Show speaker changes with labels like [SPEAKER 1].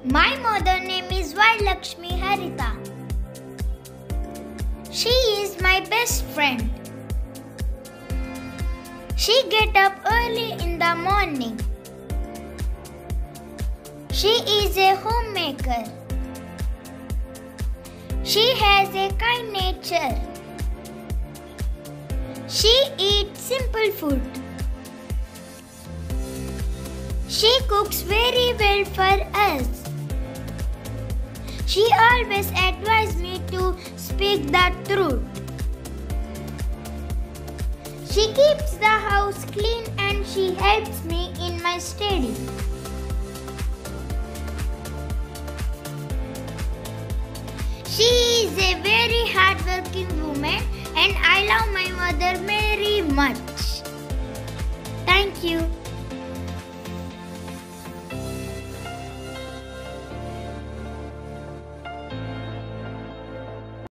[SPEAKER 1] My mother name is Vailakshmi Harita. She is my best friend. She get up early in the morning. She is a homemaker. She has a kind nature. She eats simple food. She cooks very well for us. She always advises me to speak the truth. She keeps the house clean and she helps me in my study. She is a very hardworking woman and I love my mother very much. Thank you.